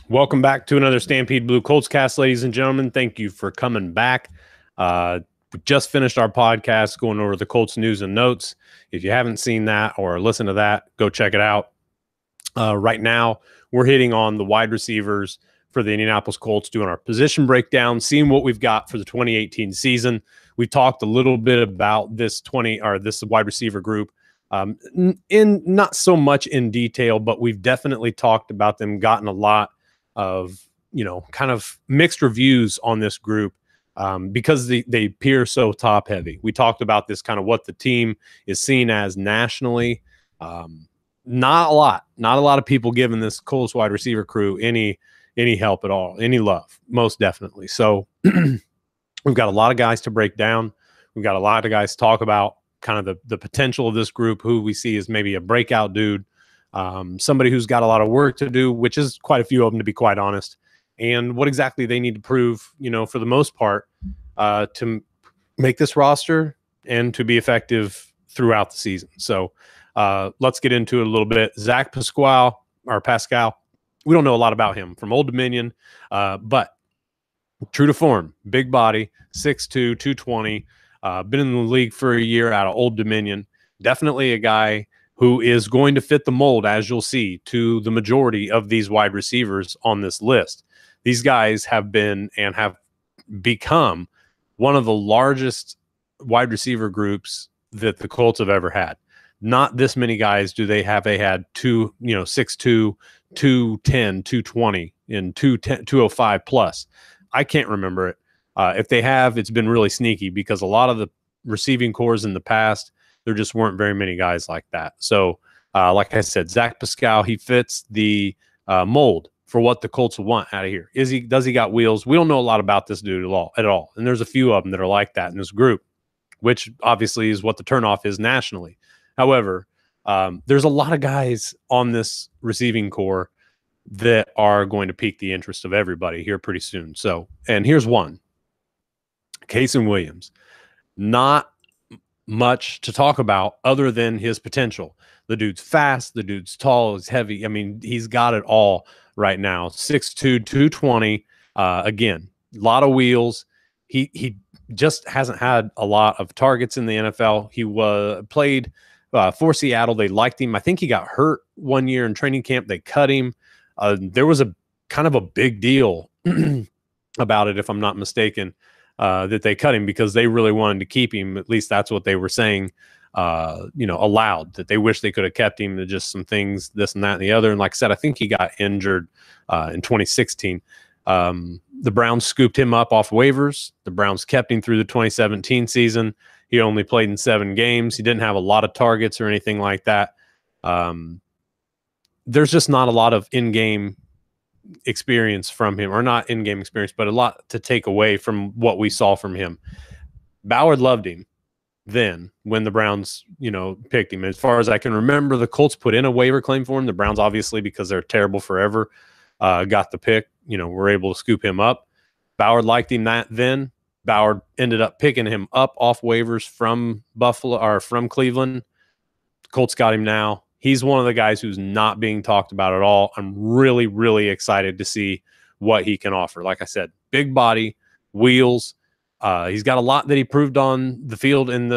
Welcome back to another Stampede Blue Colts cast, ladies and gentlemen. Thank you for coming back. We just finished our podcast going over the Colts news and notes. If you haven't seen that or listened to that, go check it out. Right now, we're hitting on the wide receivers for the Indianapolis Colts, doing our position breakdown, seeing what we've got for the 2018 season. We talked a little bit about this wide receiver group in not so much in detail, but we've definitely talked about them, gotten a lot of, kind of mixed reviews on this group because they appear so top heavy. We talked about this kind of what the team is seen as nationally. Not a lot of people giving this Colts wide receiver crew any help at all, any love, most definitely. So we've got a lot of guys to break down. We've got a lot of guys to talk about kind of the potential of this group, who we see as maybe a breakout dude, somebody who's got a lot of work to do, which is quite a few of them, to be quite honest, and what exactly they need to prove, for the most part, to make this roster and to be effective throughout the season. So let's get into it a little bit. Zach Pascal, we don't know a lot about him from Old Dominion, but true to form, big body, 6'2", 220, been in the league for a year out of Old Dominion. Definitely a guy who is going to fit the mold, as you'll see, to the majority of these wide receivers on this list. These guys have been and have become one of the largest wide receiver groups that the Colts have ever had. Not this many guys do they have. They had 6'2", 210, 220, and 205 plus. I can't remember it. If they have, it's been really sneaky because a lot of the receiving cores in the past, there just weren't very many guys like that. So, like I said, Zach Pascal, he fits the mold for what the Colts want out of here. Does he got wheels? We don't know a lot about this dude at all. And there's a few of them that are like that in this group, which obviously is what the turnoff is nationally. However, there's a lot of guys on this receiving core that are going to pique the interest of everybody here pretty soon. So, and here's one. Kasen Williams. Not much to talk about other than his potential. The dude's fast. The dude's tall. He's heavy. I mean, he's got it all right now. 6'2", 220. Again, a lot of wheels. He just hasn't had a lot of targets in the NFL. He played for Seattle. They liked him. I think he got hurt one year in training camp. They cut him. There was a kind of a big deal about it, if I'm not mistaken, that they cut him because they really wanted to keep him. At least that's what they were saying, aloud, that they wish they could have kept him. To just some things, this and that and the other. And like I said, I think he got injured in 2016. The Browns scooped him up off waivers. The Browns kept him through the 2017 season. He only played in 7 games. He didn't have a lot of targets or anything like that. There's just not a lot of in-game experience from him, or not in-game experience, but a lot to take away from what we saw from him. Ballard loved him then when the Browns, picked him. As far as I can remember, the Colts put in a waiver claim for him. The Browns, obviously, because they're terrible forever, got the pick. Were able to scoop him up. Ballard liked him then. Ballard ended up picking him up off waivers from Cleveland. Colts got him now. He's one of the guys who's not being talked about at all. I'm really, really excited to see what he can offer. Like I said, big body, wheels. He's got a lot that he proved on the field in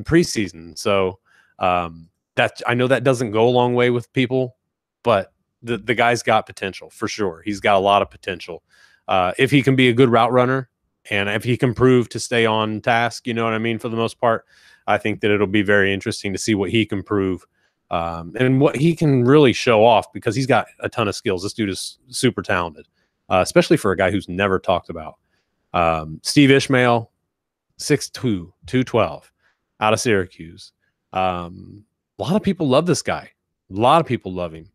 preseason. So I know that doesn't go a long way with people, but the guy's got potential for sure. He's got a lot of potential. If he can be a good route runner and if he can prove to stay on task, you know what I mean, for the most part, I think that it'll be very interesting to see what he can prove. And what he can really show off, because he's got a ton of skills. This dude is super talented, especially for a guy who's never talked about. Steve Ishmael, 6'2", 212, out of Syracuse. A lot of people love this guy. A lot of people love him.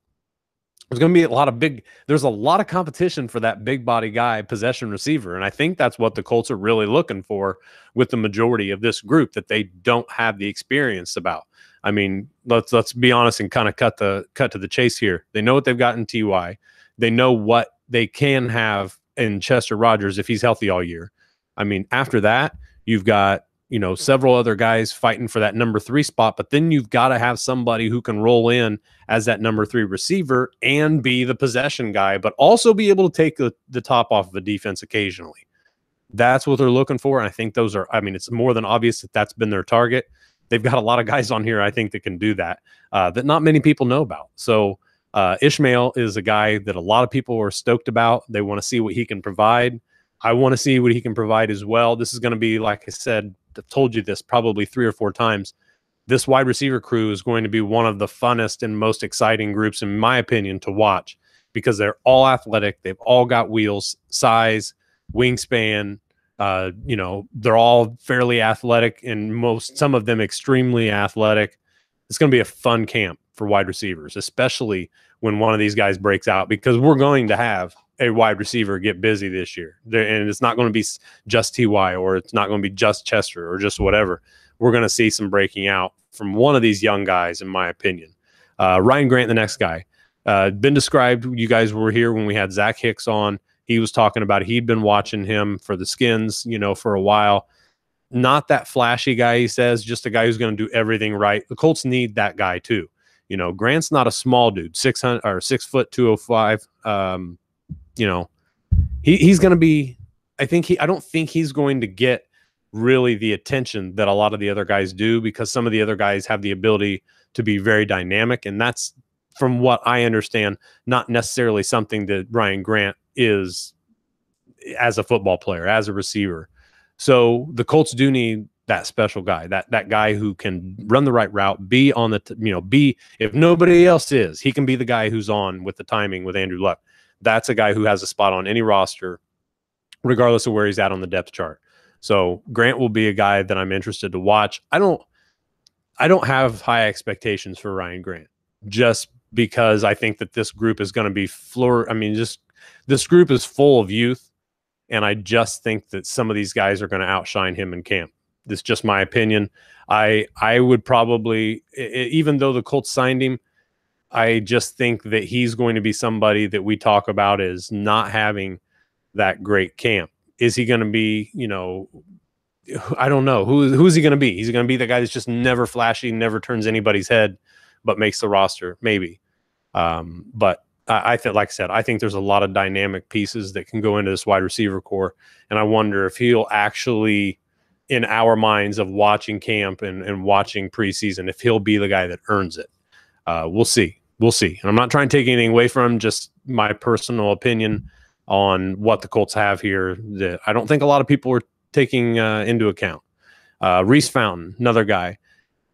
There's going to be there's a lot of competition for that big body guy, possession receiver. And I think that's what the Colts are really looking for with the majority of this group that they don't have the experience about. I mean, let's be honest and kind of cut to the chase here. They know what they've got in TY. They know what they can have in Chester Rogers if he's healthy all year. I mean, after that, you've got several other guys fighting for that number 3 spot, but then you've got to have somebody who can roll in as that number 3 receiver and be the possession guy, but also be able to take the top off of a defense occasionally. That's what they're looking for. And I think it's more than obvious that that's been their target. They've got a lot of guys on here, I think, that can do that, that not many people know about. So Ishmael is a guy that a lot of people are stoked about. They want to see what he can provide. I want to see what he can provide as well. This is going to be, like I said, I've told you this probably 3 or 4 times. This wide receiver crew is going to be one of the funnest and most exciting groups, in my opinion, to watch, because they're all athletic. They've all got wheels, size, wingspan. They're all fairly athletic, and some of them extremely athletic. It's going to be a fun camp for wide receivers, especially when one of these guys breaks out, because we're going to have a wide receiver get busy this year. And it's not going to be just TY, or it's not going to be just Chester, or just whatever. We're going to see some breaking out from one of these young guys, in my opinion. Ryan Grant, the next guy, been described. You guys were here when we had Zach Hicks on. He was talking about it. He'd been watching him for the Skins, for a while. Not that flashy guy, he says, just a guy who's going to do everything right. The Colts need that guy too. Grant's not a small dude, 600 or 6 foot 205. He's going to be, I don't think he's going to get really the attention that a lot of the other guys do, because some of the other guys have the ability to be very dynamic. And that's, from what I understand, not necessarily something that Ryan Grant is as a football player, as a receiver. So the Colts do need that special guy, that guy who can run the right route, be on the, if nobody else is, he can be the guy who's on with the timing with Andrew Luck. That's a guy who has a spot on any roster, regardless of where he's at on the depth chart. So Grant will be a guy that I'm interested to watch. I don't have high expectations for Ryan Grant, just because I think that this group is going to be this group is full of youth, and I just think that some of these guys are going to outshine him in camp. This is just my opinion. I would probably, even though the Colts signed him, I just think that he's going to be somebody that we talk about as not having that great camp. Is he going to be, I don't know. Who is he going to be? He's going to be the guy that's just never flashy, never turns anybody's head, but makes the roster, maybe. But I think, like I said, I think there's a lot of dynamic pieces that can go into this wide receiver core. And I wonder if he'll actually, in our minds of watching camp and watching preseason, if he'll be the guy that earns it. We'll see. And I'm not trying to take anything away from him, just my personal opinion on what the Colts have here that I don't think a lot of people are taking into account. Reese Fountain, another guy,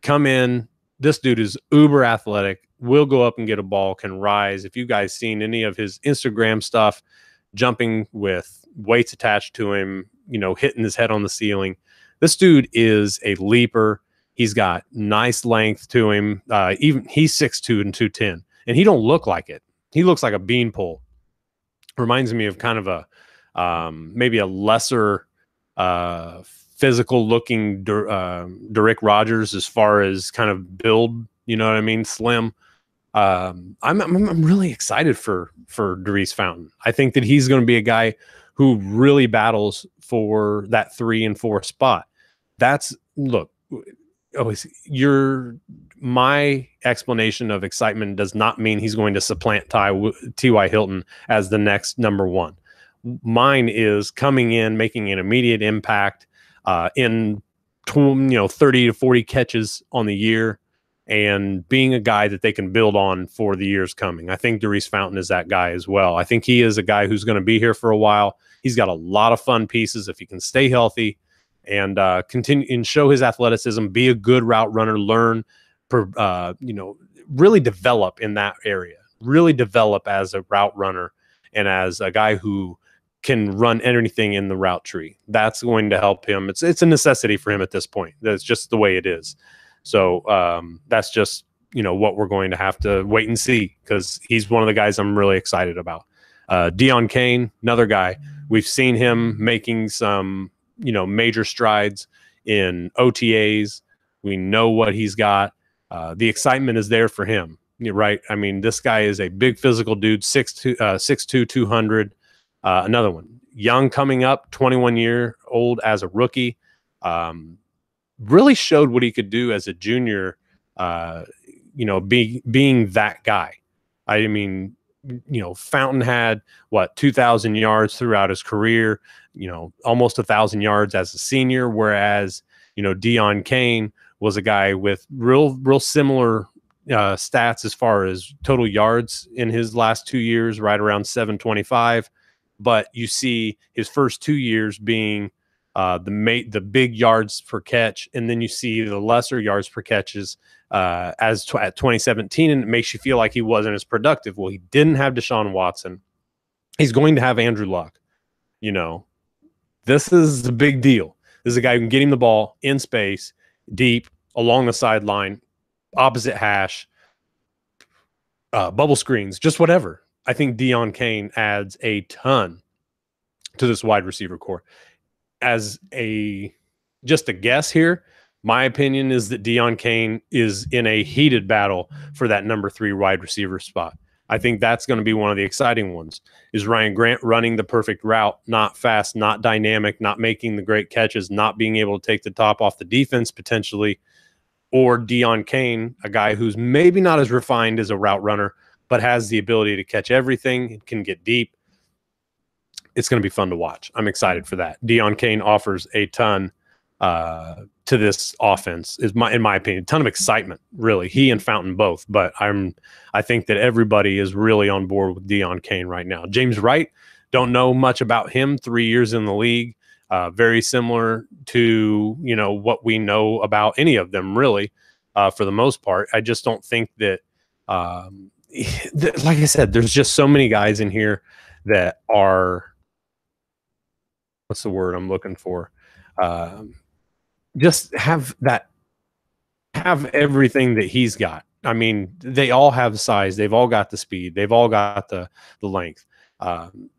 come in. This dude is uber athletic, will go up and get a ball, can rise. If you guys seen any of his Instagram stuff, jumping with weights attached to him, hitting his head on the ceiling. This dude is a leaper. He's got nice length to him. Even he's 6'2" and 210, and he don't look like it. He looks like a beanpole. Reminds me of kind of a maybe a lesser physical looking Derrick Rogers as far as kind of build. You know what I mean? Slim. I'm really excited for Reese Fountain. I think that he's going to be a guy who really battles for that 3 and 4 spot. My explanation of excitement does not mean he's going to supplant T.Y. Hilton as the next number 1. Mine is coming in, making an immediate impact in 30 to 40 catches on the year, and being a guy that they can build on for the years coming. I think Reese Fountain is that guy as well. I think he is a guy who's going to be here for a while. He's got a lot of fun pieces if he can stay healthy and continue and show his athleticism, be a good route runner, learn, really develop in that area, really develop as a route runner and as a guy who can run anything in the route tree. That's going to help him. It's a necessity for him at this point. That's just the way it is. So that's just, what we're going to have to wait and see, because he's one of the guys I'm really excited about. Deon Cain, another guy. We've seen him making some, major strides in OTAs. We know what he's got. The excitement is there for him, right? I mean, this guy is a big physical dude, 6'2", 200. Another one, young, coming up, 21-year-old as a rookie. really showed what he could do as a junior, being that guy. I mean, Fountain had 2,000 yards throughout his career, almost 1,000 yards as a senior, whereas, Deion Kane was a guy with real similar stats as far as total yards in his last 2 years, right around 725. But you see his first 2 years being the big yards per catch, and then you see the lesser yards per catches at 2017, and it makes you feel like he wasn't as productive. Well, he didn't have Deshaun Watson. He's going to have Andrew Luck. This is a big deal. This is a guy who can get him the ball in space, deep, along the sideline, opposite hash, bubble screens, just whatever. I think Deion Kane adds a ton to this wide receiver core. As just a guess here, my opinion is that Deion Kane is in a heated battle for that number 3 wide receiver spot. I think that's going to be one of the exciting ones. Is Ryan Grant running the perfect route, not fast, not dynamic, not making the great catches, not being able to take the top off the defense potentially, or Deion Kane, a guy who's maybe not as refined as a route runner, but has the ability to catch everything, can get deep. It's going to be fun to watch. I'm excited for that. Deion Kane offers a ton to this offense, in my opinion, a ton of excitement, really. He and Fountain both, but I think that everybody is really on board with Deion Kane right now. James Wright, don't know much about him. 3 years in the league, very similar to what we know about any of them, really, for the most part. I just don't think that, like I said, there's just so many guys in here that are, what's the word I'm looking for? Just have everything that he's got. I mean, they all have size. They've all got the speed. They've all got the length.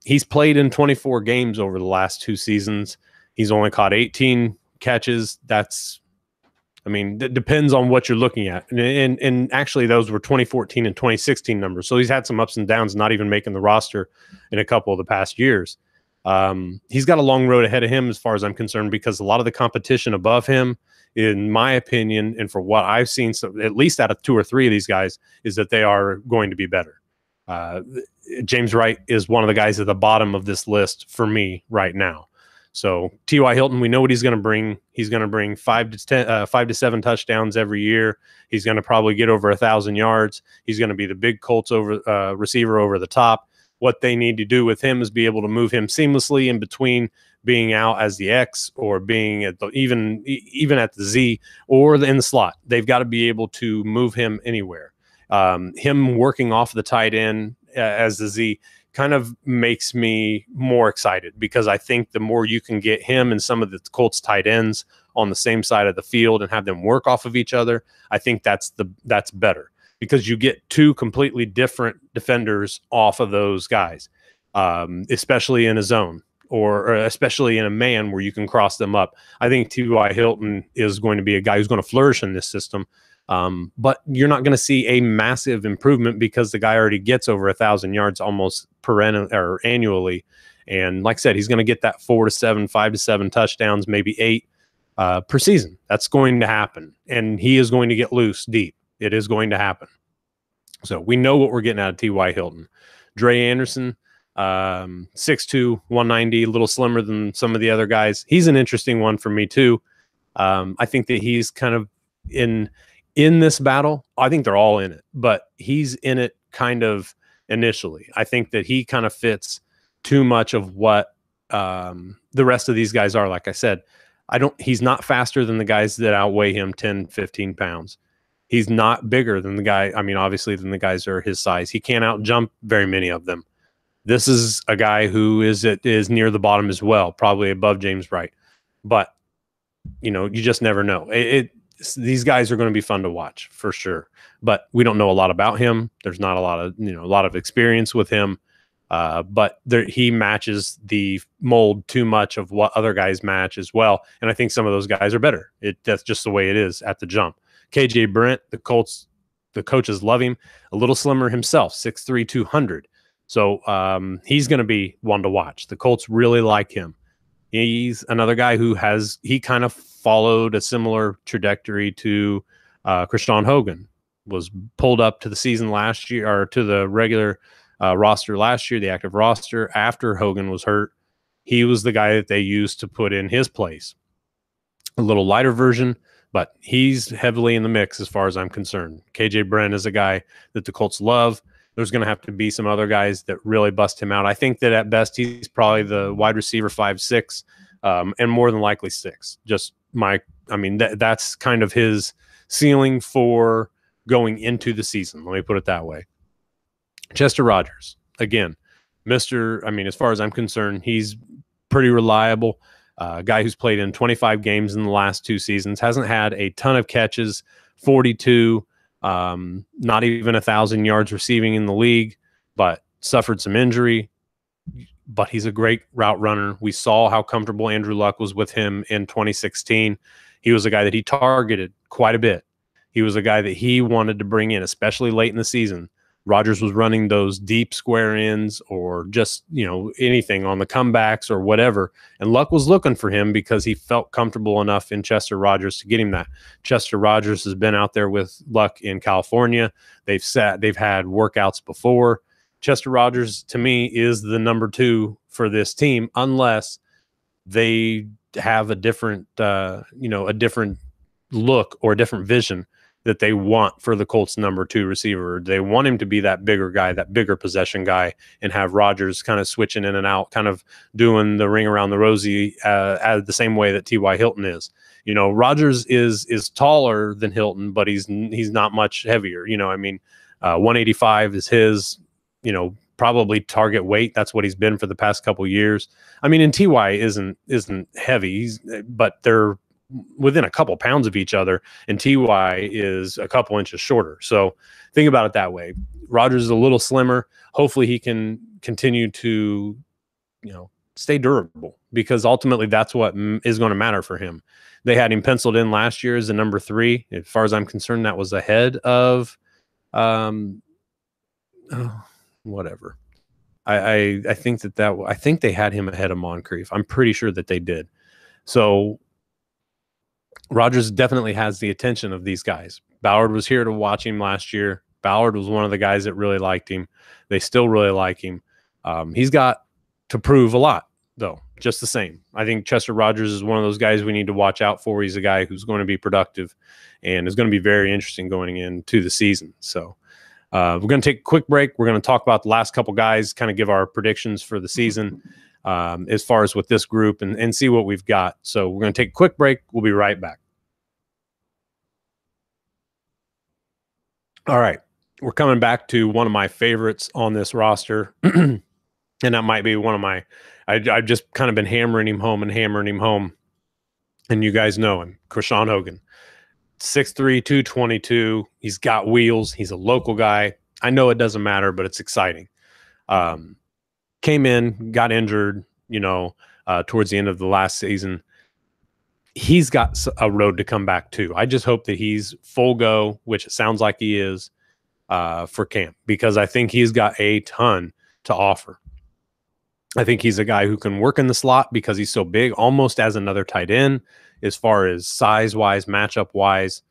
He's played in 24 games over the last 2 seasons. He's only caught 18 catches. It depends on what you're looking at. And actually, those were 2014 and 2016 numbers. So he's had some ups and downs, not even making the roster in a couple of the past years. He's got a long road ahead of him as far as I'm concerned, because a lot of the competition above him, in my opinion, and for what I've seen, so at least out of 2 or 3 of these guys, is that they are going to be better. James Wright is one of the guys at the bottom of this list for me right now. So T.Y. Hilton, we know what he's going to bring. He's going to bring 5 to 7 touchdowns every year. He's going to probably get over 1,000 yards. He's going to be the big Colts receiver over the top. What they need to do with him is be able to move him seamlessly in between being out as the X or being at even at the Z or in the slot. They've got to be able to move him anywhere. Him working off the tight end as the Z kind of makes me more excited, because I think the more you can get him and some of the Colts tight ends on the same side of the field and have them work off of each other, I think that's better. Because you get 2 completely different defenders off of those guys, especially in a zone or especially in a man where you can cross them up. I think T.Y. Hilton is going to be a guy who's going to flourish in this system, but you're not going to see a massive improvement because the guy already gets over 1,000 yards almost annually. And like I said, he's going to get that 4 to 7, 5 to 7 touchdowns, maybe 8 per season. That's going to happen, and he is going to get loose deep. It is going to happen. So we know what we're getting out of T.Y. Hilton. Dre Anderson, 6'2", 190, a little slimmer than some of the other guys. He's an interesting one for me too. I think that he's kind of in this battle. I think they're all in it, but he's in it kind of initially. I think that he kind of fits too much of what the rest of these guys are. Like I said, he's not faster than the guys that outweigh him 10, 15 pounds. He's not bigger than the guy. I mean, obviously, than the guys that are his size. He can't out-jump very many of them. This is a guy who is near the bottom as well, probably above James Wright. But, you just never know. These guys are going to be fun to watch for sure. But we don't know a lot about him. There's not a lot of experience with him. But he matches the mold too much of what other guys match as well. And I think some of those guys are better. That's just the way it is at the jump. KJ Brent, the coaches love him. A little slimmer himself, 6'3", 200. So he's going to be one to watch. The Colts really like him. He's another guy who he kind of followed a similar trajectory to Krishan Hogan. Was pulled up to the season last year, or to the regular roster last year, the active roster, after Hogan was hurt. He was the guy that they used to put in his place. A little lighter version, but he's heavily in the mix as far as I'm concerned. KJ Bren is a guy that the Colts love. There's going to have to be some other guys that really bust him out. I think that at best he's probably the wide receiver 5'6", and more than likely 6. That's kind of his ceiling for going into the season. Let me put it that way. Chester Rogers, again, as far as I'm concerned, he's pretty reliable. Guy who's played in 25 games in the last 2 seasons, hasn't had a ton of catches, 42, not even 1,000 yards receiving in the league, but suffered some injury. But he's a great route runner. We saw how comfortable Andrew Luck was with him in 2016. He was a guy that he targeted quite a bit. He was a guy that he wanted to bring in, especially late in the season. Rodgers was running those deep square ends, or just, anything on the comebacks or whatever. And Luck was looking for him because he felt comfortable enough in Chester Rogers to get him that. Chester Rogers has been out there with Luck in California. They've had workouts before. Chester Rogers, to me, is the number 2 for this team, unless they have a different, a different look or a different vision that they want for the Colts number 2 receiver. They want him to be that bigger guy, that bigger possession guy, and have Rodgers kind of switching in and out, kind of doing the ring around the rosy the same way that T.Y. Hilton is. Rodgers is taller than Hilton, but he's not much heavier. 185 is his, probably target weight. That's what he's been for the past couple years. And T.Y. isn't heavy, but they're within a couple pounds of each other, and T.Y. is a couple inches shorter. So think about it that way. Rodgers is a little slimmer. Hopefully he can continue to, stay durable, because ultimately that's what is going to matter for him. They had him penciled in last year as the number 3. As far as I'm concerned, that was ahead of whatever. I think I think they had him ahead of Moncrief. I'm pretty sure that they did. So Rodgers definitely has the attention of these guys. Ballard was here to watch him last year. Ballard was one of the guys that really liked him. They still really like him. He's got to prove a lot, though, just the same. I think Chester Rogers is one of those guys we need to watch out for. He's a guy who's going to be productive and is going to be very interesting going into the season. So we're going to take a quick break. We're going to talk about the last couple guys, kind of give our predictions for the season as far as with this group, and see what we've got. So we're going to take a quick break. We'll be right back. All right. We're coming back to one of my favorites on this roster. And that might be one of my, I've just kind of been hammering him home. And you guys know him, Krishan Hogan. 6'3", 222. He's got wheels. He's a local guy. I know it doesn't matter, but it's exciting. Came in, got injured, towards the end of the last season. He's got a road to come back to. I just hope that he's full go, which it sounds like he is, for camp, because I think he's got a ton to offer. I think he's a guy who can work in the slot because he's so big, almost as another tight end as far as size-wise, matchup-wise.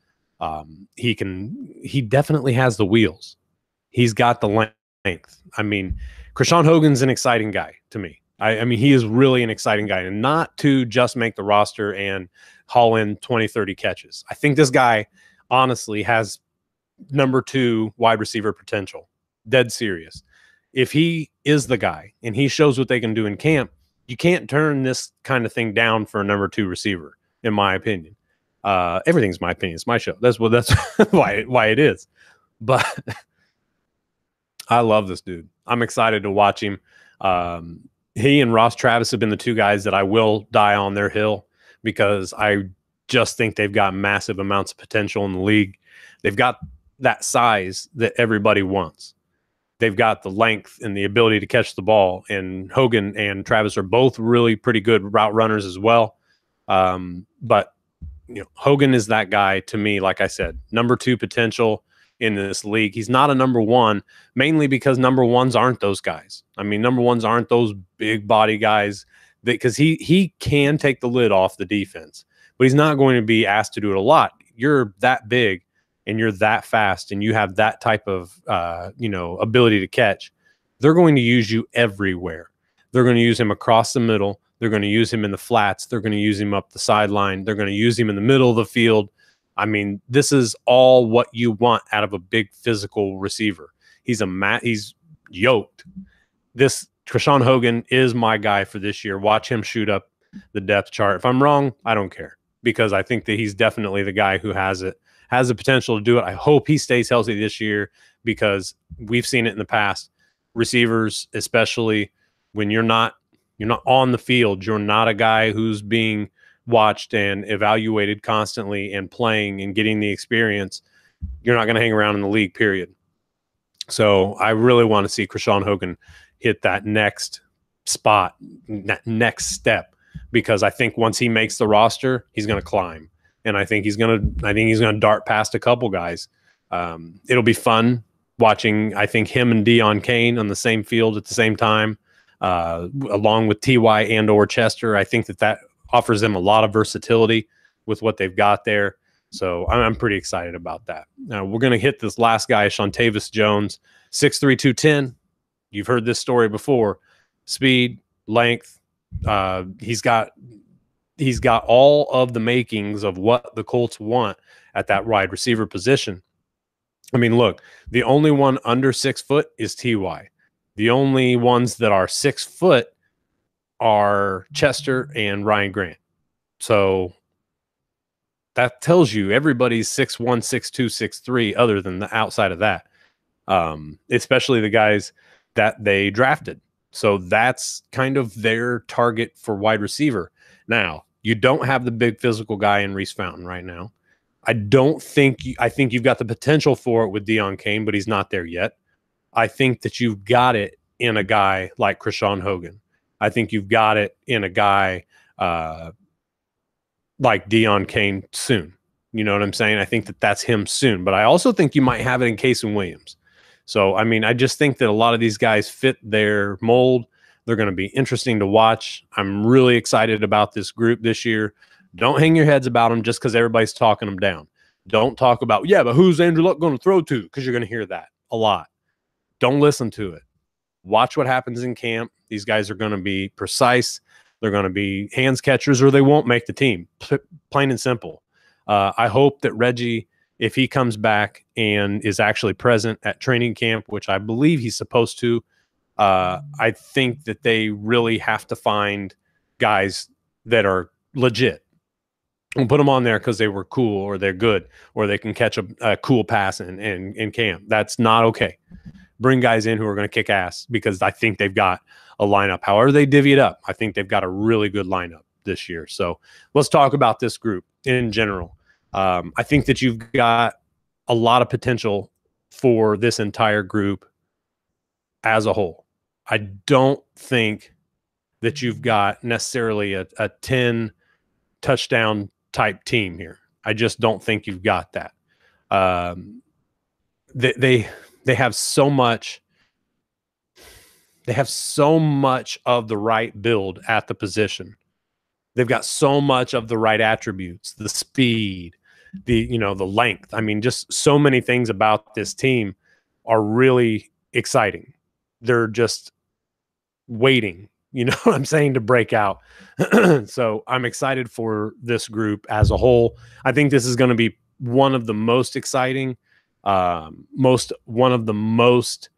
He definitely has the wheels. He's got the length. Krishan Hogan's an exciting guy to me. He is really an exciting guy, and not to just make the roster and haul in 20, 30 catches. I think this guy honestly has number 2 wide receiver potential. Dead serious. If he is the guy and he shows what they can do in camp, you can't turn this kind of thing down for a number 2 receiver, in my opinion. Everything's my opinion. It's my show. That's why it is. But I love this dude. I'm excited to watch him. He and Ross Travis have been the 2 guys that I will die on their hill, because I just think they've got massive amounts of potential in the league. They've got that size that everybody wants. They've got the length and the ability to catch the ball. And Hogan and Travis are both really pretty good route runners as well. But Hogan is that guy to me, like I said, number 2 potential in this league. He's not a number 1, mainly because number 1s aren't those guys. Number 1s aren't those big body guys because he can take the lid off the defense, but he's not going to be asked to do it a lot. You're that big and you're that fast and you have that type of ability to catch. They're going to use you everywhere. They're going to use him across the middle. They're going to use him in the flats. They're going to use him up the sideline. They're going to use him in the middle of the field. I mean, this is all what you want out of a big physical receiver. He's yoked. This Krishan Hogan is my guy for this year. Watch him shoot up the depth chart. If I'm wrong, I don't care, because I think that he's definitely the guy who has the potential to do it. I hope he stays healthy this year, because we've seen it in the past. Receivers, especially when you're not on the field, you're not a guy who's being watched and evaluated constantly and playing and getting the experience, you're not going to hang around in the league, period. So I really want to see Krishan Hogan hit that next spot, that next step, because I think once he makes the roster, he's going to climb, and I think he's going to dart past a couple guys. It'll be fun watching, I think, him and Dion Kane on the same field at the same time, along with Ty and or Chester. I think that offers them a lot of versatility with what they've got there. So I'm pretty excited about that. Now we're going to hit this last guy, Shontavis Jones, 6'3", 210. You've heard this story before. Speed, length. He's got all of the makings of what the Colts want at that wide receiver position. I mean, look, the only one under 6 foot is Ty. The only ones that are 6 foot are Chester and Ryan Grant. So that tells you everybody's 6'1", 6'2", 6'3", other than the outside of that, especially the guys that they drafted. So that's kind of their target for wide receiver. Now, you don't have the big physical guy in Reese Fountain right now. I think you've got the potential for it with Dion Kane, but he's not there yet. I think that you've got it in a guy like Krishan Hogan. I think you've got it in a guy like Dion Kane soon. You know what I'm saying? I think that that's him soon. But I also think you might have it in Kason Williams. So, I mean, I just think that a lot of these guys fit their mold. They're going to be interesting to watch. I'm really excited about this group this year. Don't hang your heads about them just because everybody's talking them down. Don't talk about, but who's Andrew Luck going to throw to? Because you're going to hear that a lot. Don't listen to it. Watch what happens in camp. These guys are going to be precise. They're going to be hands catchers, or they won't make the team. Plain and simple. I hope that Reggie, if he comes back and is actually present at training camp, which I believe he's supposed to, I think that they really have to find guys that are legit and put them on there because they were cool or they're good or they can catch a cool pass in camp. That's not okay. Bring guys in who are going to kick ass, because I think they've got a lineup. However they divvy it up, I think they've got a really good lineup this year. So let's talk about this group in general. I think that you've got a lot of potential for this entire group as a whole. I don't think that you've got necessarily a 10 touchdown type team here. I just don't think you've got that. They have so much. They have so much of the right build at the position. They've got so much of the right attributes, the speed, the length. I mean, just so many things about this team are really exciting. They're just waiting, you know what I'm saying, to break out. So I'm excited for this group as a whole. I think this is going to be one of the most exciting, one of the most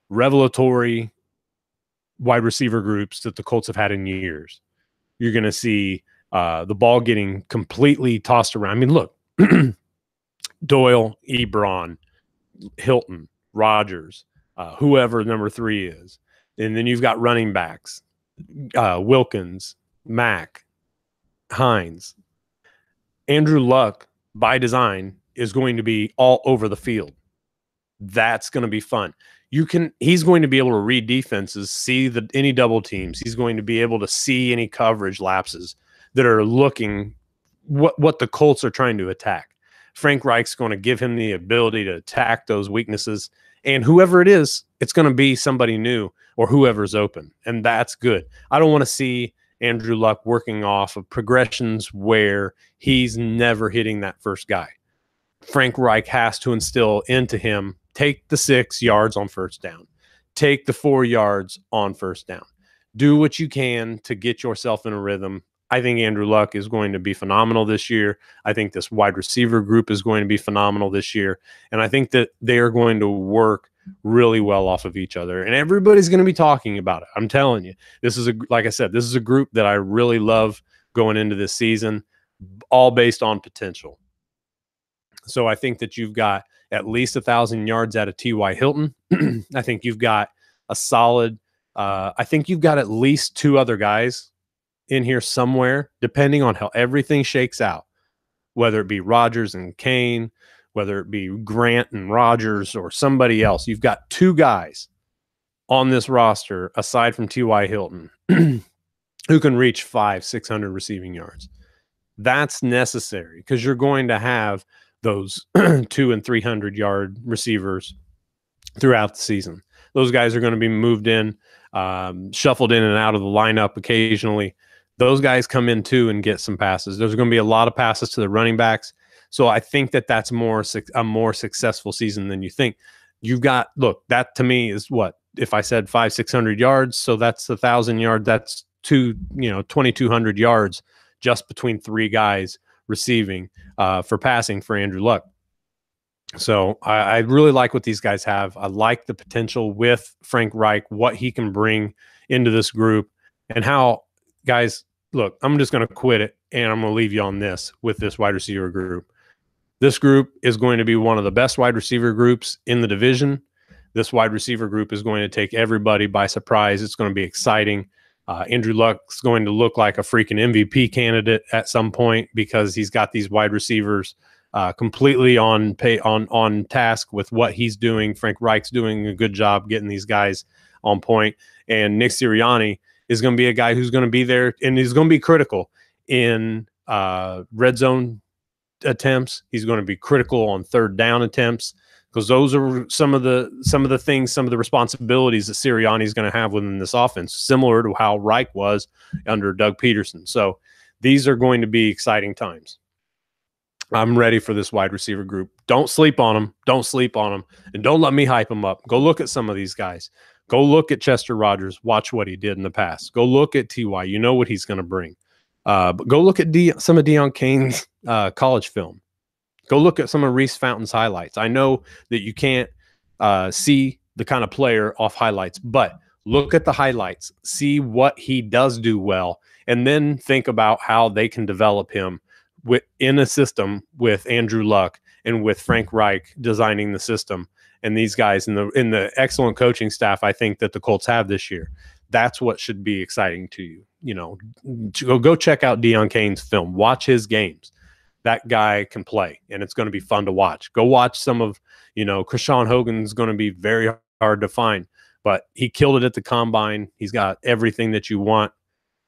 revelatory wide receiver groups that the Colts have had in years. You're going to see the ball getting completely tossed around. I mean, look, Doyle, Ebron, Hilton, Rogers, whoever number 3 is. And then you've got running backs, Wilkins, Mack, Hines. Andrew Luck, by design, is going to be all over the field. That's going to be fun. He's going to be able to read defenses, see any double teams. He's going to be able to see any coverage lapses that are looking what the Colts are trying to attack. Frank Reich's going to give him the ability to attack those weaknesses. And whoever it is, it's going to be somebody new or whoever's open. And that's good. I don't want to see Andrew Luck working off of progressions where he's never hitting that first guy. Frank Reich has to instill into him, take the 6 yards on first down, take the 4 yards on first down. Do what you can to get yourself in a rhythm. I think Andrew Luck is going to be phenomenal this year. I think this wide receiver group is going to be phenomenal this year. And I think that they are going to work really well off of each other. And everybody's going to be talking about it. I'm telling you, this is like I said, this is a group that I really love going into this season, all based on potential. So I think that you've got at least 1,000 yards out of T.Y. Hilton. I think you've got a solid, I think you've got at least 2 other guys in here somewhere, depending on how everything shakes out, whether it be Rodgers and Kane, whether it be Grant and Rodgers or somebody else. You've got 2 guys on this roster, aside from T.Y. Hilton, who can reach 500-600 receiving yards. That's necessary because you're going to have those 200 and 300 yard receivers throughout the season. Those guys are going to be moved in, shuffled in and out of the lineup occasionally. Those guys come in too and get some passes. There's going to be a lot of passes to the running backs. So I think that that's a more successful season than you think. You've got, look, that to me is what, if I said 500-600 yards, so that's 1,000 yards. That's 2,200 yards just between 3 guys receiving for passing for Andrew Luck. So I really like what these guys have. I like the potential with Frank Reich, what he can bring into this group, and how, guys, look, I'm just going to quit it, and I'm going to leave you on this with this wide receiver group. This group is going to be one of the best wide receiver groups in the division. This wide receiver group is going to take everybody by surprise. It's going to be exciting. Andrew Luck's going to look like a freaking MVP candidate at some point because he's got these wide receivers completely on task with what he's doing. Frank Reich's doing a good job getting these guys on point. And Nick Sirianni is going to be a guy who's going to be there, and he's going to be critical in red zone attempts. He's going to be critical on third down attempts, because those are some of the responsibilities that Sirianni is going to have within this offense, similar to how Reich was under Doug Peterson. So these are going to be exciting times. I'm ready for this wide receiver group. Don't sleep on them. Don't sleep on them. And don't let me hype them up. Go look at some of these guys. Go look at Chester Rogers. Watch what he did in the past. Go look at T.Y. You know what he's going to bring. But go look at some of Deion Kane's college film. Go look at some of Reese Fountain's highlights. I know that you can't see the kind of player off highlights, but look at the highlights. See what he does do well, and then think about how they can develop him in a system with Andrew Luck and with Frank Reich designing the system, and these guys in the excellent coaching staff I think that the Colts have this year. That's what should be exciting to you. You know, go check out Deion Kane's film. Watch his games. That guy can play, and it's going to be fun to watch. Go watch some of, Krishan Hogan's going to be very hard to find, but he killed it at the combine. He's got everything that you want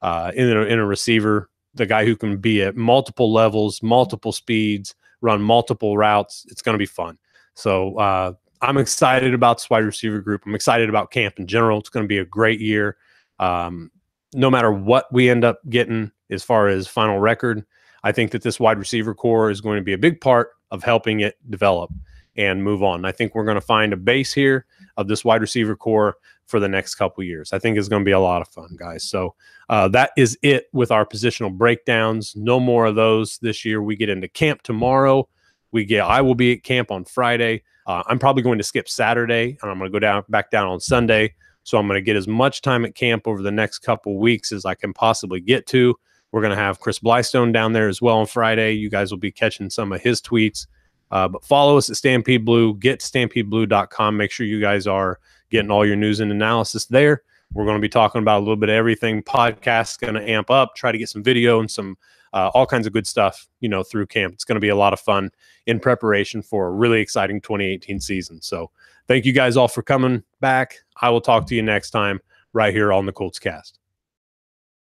in a receiver. The guy who can be at multiple levels, multiple speeds, run multiple routes. It's going to be fun. So I'm excited about this wide receiver group. I'm excited about camp in general. It's going to be a great year. No matter what we end up getting as far as final record, I think that this wide receiver core is going to be a big part of helping it develop and move on. I think we're going to find a base here of this wide receiver core for the next couple of years. I think it's going to be a lot of fun, guys. So that is it with our positional breakdowns. No more of those this year. We get into camp tomorrow. I will be at camp on Friday. I'm probably going to skip Saturday, and I'm going to go back down on Sunday. So I'm going to get as much time at camp over the next couple of weeks as I can possibly get to. We're going to have Chris Blystone down there as well on Friday. You guys will be catching some of his tweets. But follow us at Stampede Blue. Get StampedeBlue.com. Make sure you guys are getting all your news and analysis there. We're going to be talking about a little bit of everything. Podcast's going to amp up, try to get some video and some all kinds of good stuff, through camp. It's going to be a lot of fun in preparation for a really exciting 2018 season. So thank you guys all for coming back. I will talk to you next time right here on the Colts Cast.